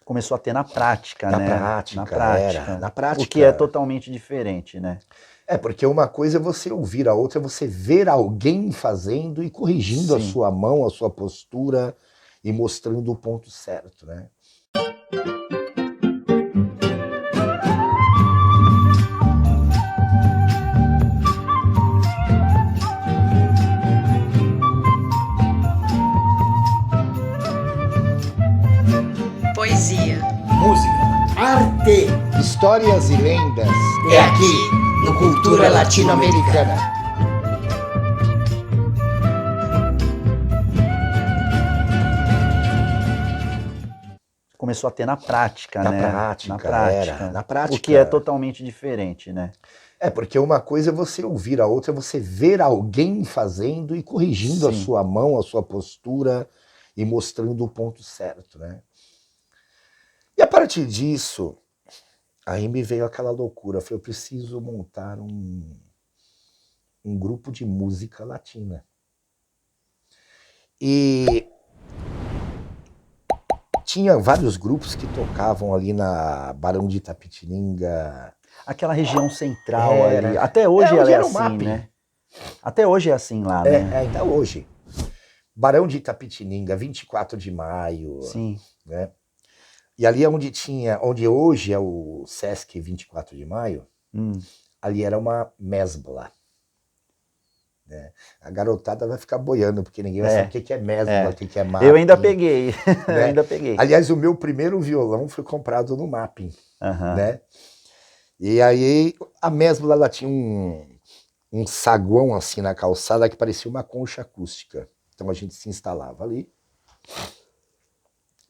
começou a ter na prática, Na né? prática, Na prática. era. Na prática. O que é totalmente diferente, né? É, porque uma coisa é você ouvir, a outra é você ver alguém fazendo e corrigindo a Sim. sua mão, a sua postura e mostrando o ponto certo, né? Poesia, Música, arte, Histórias e lendas é aqui no Cultura Latino-Americana. Começou a ter na prática, Na né? prática, Na prática. era. Na prática. O que é totalmente diferente, né? É, porque uma coisa é você ouvir, a outra é você ver alguém fazendo e corrigindo a Sim. sua mão, a sua postura e mostrando o ponto certo, né? E a partir disso, aí me veio aquela loucura. Eu falei, eu preciso montar um grupo de música latina. E tinha vários grupos que tocavam ali na Barão de Itapetininga. Aquela região central ali. Até onde hoje ela é era o assim, MAP. né? Até hoje é assim lá, né? Ainda hoje. Barão de Itapetininga, 24 de maio. Sim. Né? E ali é onde hoje é o Sesc 24 de maio, ali era uma mesbla. Né? A garotada vai ficar boiando, porque ninguém vai saber o que é mesbla, o que é mapping. Eu ainda peguei, né? Eu ainda peguei. Aliás, o meu primeiro violão foi comprado no mapping. Né? E aí a mesbla ela tinha um saguão assim na calçada que parecia uma concha acústica. Então a gente se instalava ali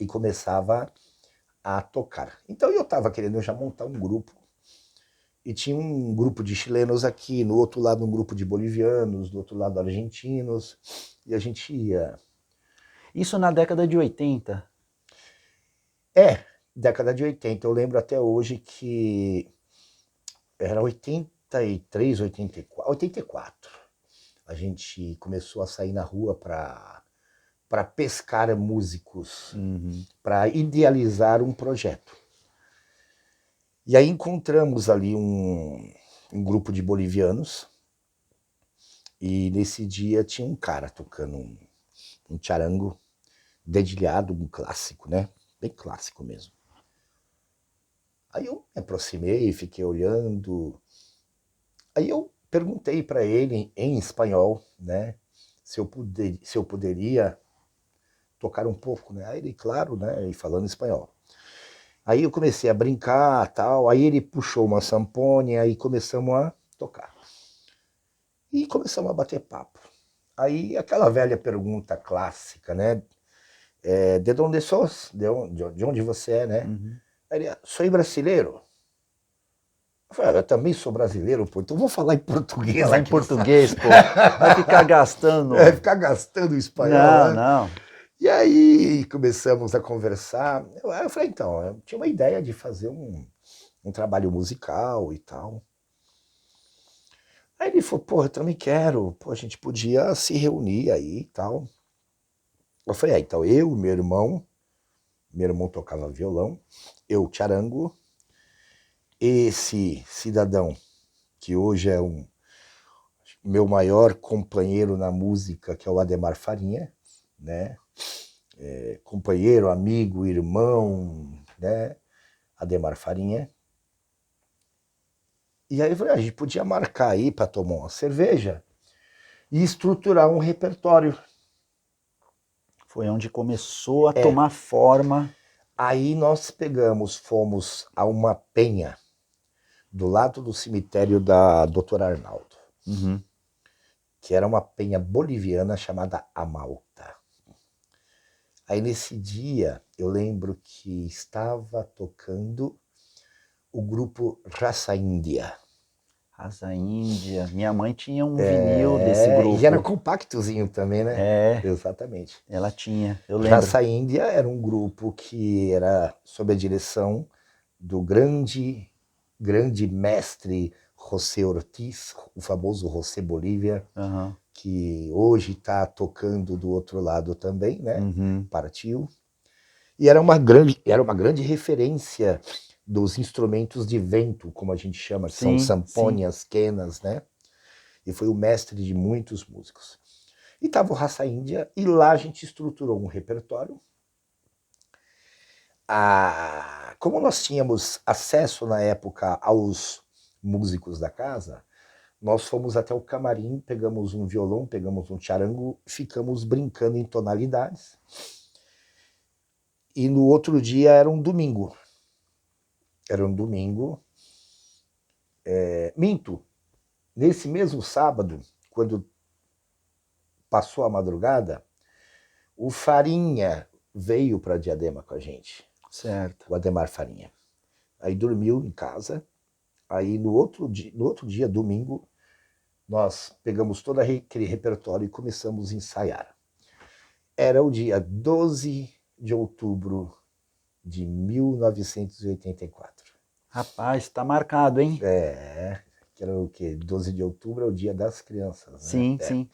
e começava a tocar. Então eu estava querendo já montar um grupo. E tinha um grupo de chilenos aqui, no outro lado um grupo de bolivianos, do outro lado argentinos, e a gente ia. Isso na década de 80? Década de 80. Eu lembro até hoje que era 83, 84. 84. A gente começou a sair na rua para pescar músicos, para idealizar um projeto. E aí encontramos ali um grupo de bolivianos, e nesse dia tinha um cara tocando um charango dedilhado, um clássico, né? Bem clássico mesmo. Aí eu me aproximei, fiquei olhando. Aí eu perguntei para ele em espanhol, né? Se eu poderia tocar um pouco, né? Aí ele, claro, né? E falando espanhol. Aí eu comecei a brincar, tal. Aí ele puxou uma sanfona, aí começamos a tocar. E começamos a bater papo. Aí aquela velha pergunta clássica, né? De onde sos? De onde você é, né? Aí ele, sou brasileiro. Eu falei, eu também sou brasileiro, pô, então vou falar em português. Falar em português, pô. Vai ficar gastando. Ficar gastando o espanhol, não, né? Não. E aí começamos a conversar. Eu falei, então, eu tinha uma ideia de fazer um trabalho musical e tal. Aí ele falou, pô, eu também quero. Pô, a gente podia se reunir aí e tal. Eu falei, então eu, meu irmão tocava violão, eu charango, esse cidadão, que hoje é meu maior companheiro na música, que é o Ademar Farinha, né? Companheiro, amigo, irmão, né? Ademar Farinha. E aí eu falei, a gente podia marcar aí para tomar uma cerveja e estruturar um repertório. Foi onde começou a tomar forma. Aí nós fomos a uma penha do lado do cemitério da Doutora Arnaldo, que era uma penha boliviana chamada Amalta. Aí nesse dia eu lembro que estava tocando o grupo Raça Índia. Raça Índia. Minha mãe tinha um vinil desse grupo. E era compactozinho também, né? Exatamente. Ela tinha, eu lembro. Raça Índia era um grupo que era sob a direção do grande mestre José Ortiz, o famoso José Bolívia, que hoje está tocando do outro lado também, né? Partiu. E era uma grande referência dos instrumentos de vento, como a gente chama, que são sanfonas, quenas, né? E foi o mestre de muitos músicos. E estava o Raça Índia, e lá a gente estruturou um repertório. Como nós tínhamos acesso na época aos músicos da casa, nós fomos até o camarim, pegamos um violão, pegamos um charango, ficamos brincando em tonalidades. E no outro dia era um domingo. Minto. Nesse mesmo sábado, quando passou a madrugada, o Farinha veio para Diadema com a gente. Certo. O Ademar Farinha. Aí dormiu em casa. Aí no outro dia, domingo, nós pegamos todo aquele repertório e começamos a ensaiar. Era o dia 12 de outubro de 1984. Rapaz, tá marcado, hein? Que era o quê? 12 de outubro é o dia das crianças, né? Sim, sim.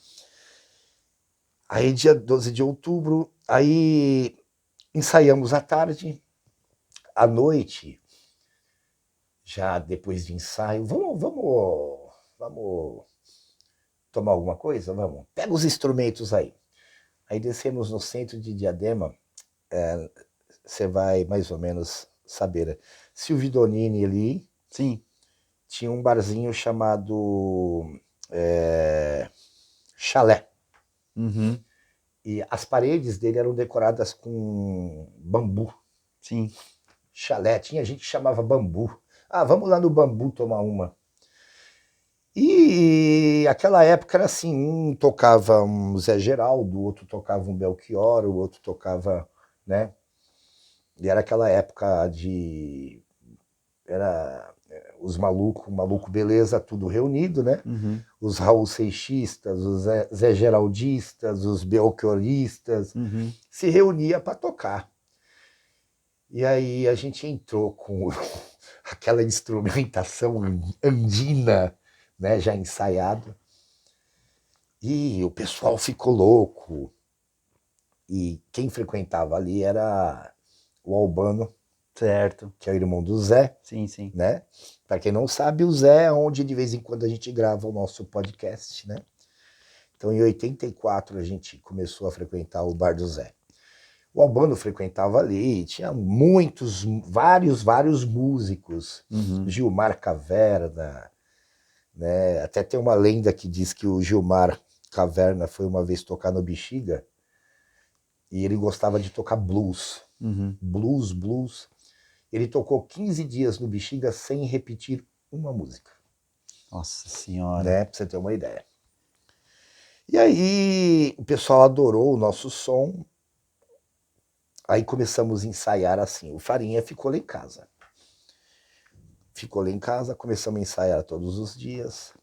Aí dia 12 de outubro, aí ensaiamos à tarde, à noite, já depois de ensaio, vamos tomar alguma coisa? Vamos. Pega os instrumentos aí. Aí descemos no centro de Diadema, você vai mais ou menos saber. Silvio Donini ali. Sim. Tinha um barzinho chamado Chalé. Uhum. E as paredes dele eram decoradas com bambu. Sim. Chalé, tinha gente que chamava bambu. Vamos lá no bambu tomar uma. E aquela época era assim, um tocava um Zé Geraldo, o outro tocava um Belchior, o outro tocava, né? E era aquela época de... Era os maluco beleza, tudo reunido, né? Uhum. Os Raul Seixistas, os Zé Geraldistas, os Belchioristas, se reunia para tocar. E aí a gente entrou com aquela instrumentação andina, né, já ensaiado. E o pessoal ficou louco. E quem frequentava ali era o Albano, certo, que é o irmão do Zé. Sim, sim. Né? Para quem não sabe, o Zé é onde de vez em quando a gente grava o nosso podcast, né? Então em 84 a gente começou a frequentar o bar do Zé. O Albano frequentava ali, tinha vários músicos, Gilmar Caverna, né? Até tem uma lenda que diz que o Gilmar Caverna foi uma vez tocar no Bexiga e ele gostava de tocar blues. Blues. Ele tocou 15 dias no Bexiga sem repetir uma música. Nossa Senhora. Né? Pra você ter uma ideia. E aí o pessoal adorou o nosso som. Aí começamos a ensaiar assim. O Farinha ficou lá em casa. Começamos a ensaiar todos os dias.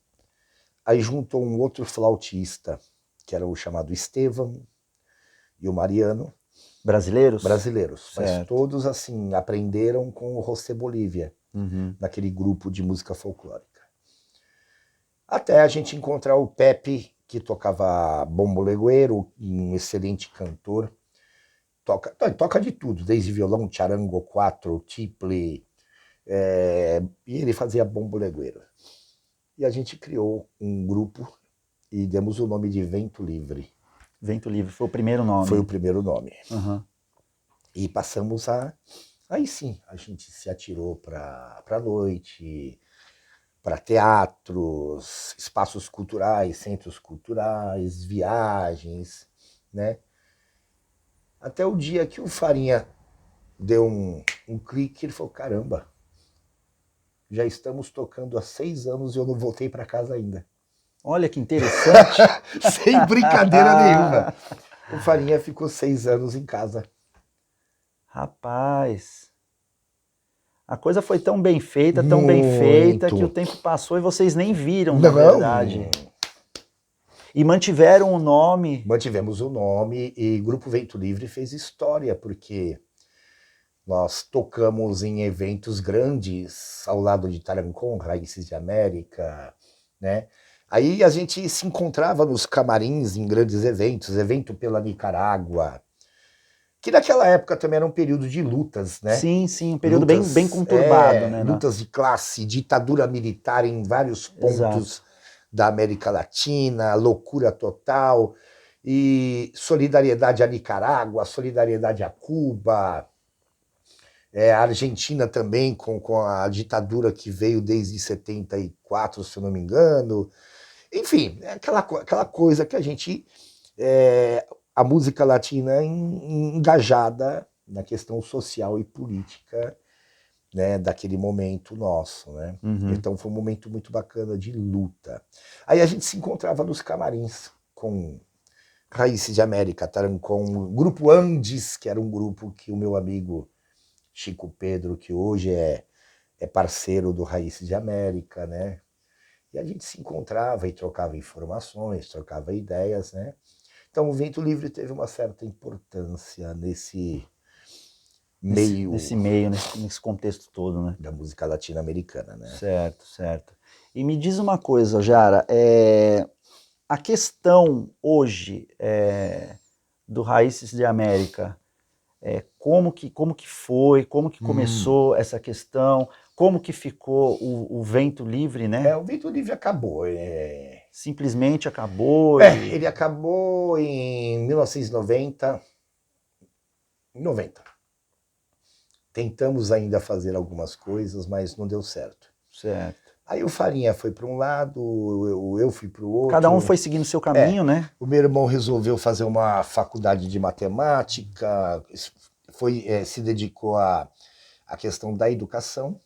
Aí juntou um outro flautista, que era o chamado Estevão, e o Mariano. Brasileiros? Brasileiros. Certo. Mas todos assim aprenderam com o José Bolívia, naquele grupo de música folclórica. Até a gente encontrar o Pepe, que tocava bombo legueiro, um excelente cantor. Toca de tudo, desde violão, charango, quatro, tiple, e ele fazia bombo legueiro. E a gente criou um grupo e demos o nome de Vento Livre. Vento Livre, foi o primeiro nome. Foi o primeiro nome. E passamos aí sim, a gente se atirou para noite, para teatros, espaços culturais, centros culturais, viagens, né? Até o dia que o Farinha deu um clique, ele falou, caramba, já estamos tocando há 6 anos e eu não voltei para casa ainda. Olha que interessante. Sem brincadeira nenhuma. O Farinha ficou 6 anos em casa. Rapaz, a coisa foi tão bem feita, que o tempo passou e vocês nem viram, na verdade. E mantiveram o nome. Mantivemos o nome e Grupo Vento Livre fez história, porque nós tocamos em eventos grandes, ao lado de Tarancon, Raízes de América, né? Aí a gente se encontrava nos camarins em grandes eventos, evento pela Nicarágua, Que naquela época também era um período de lutas, né? Sim, sim, um período bem conturbado, né? Lutas de classe, ditadura militar em vários pontos da América Latina, loucura total, e solidariedade à Nicarágua, solidariedade a Cuba, a Argentina também com a ditadura que veio desde 74, se eu não me engano. Enfim, aquela coisa que a gente... a música latina engajada na questão social e política, né, daquele momento nosso, né? Uhum. Então foi um momento muito bacana de luta. Aí a gente se encontrava nos camarins com Raízes de América, com o Grupo Andes, que era um grupo que o meu amigo Chico Pedro, que hoje é parceiro do Raízes de América, né? E a gente se encontrava e trocava informações, trocava ideias, né? Então o Vento Livre teve uma certa importância nesse meio... Nesse contexto todo, né? Da música latino-americana, né? Certo, certo. E me diz uma coisa, Jara, a questão hoje do Raízes de América, como que foi, como que começou essa questão, como que ficou o Vento Livre, né? O Vento Livre acabou. Simplesmente acabou? Ele acabou em 1990. Tentamos ainda fazer algumas coisas, mas não deu certo. Certo. Aí o Farinha foi para um lado, eu fui para o outro. Cada um foi seguindo o seu caminho, né? O meu irmão resolveu fazer uma faculdade de matemática, se dedicou à questão da educação,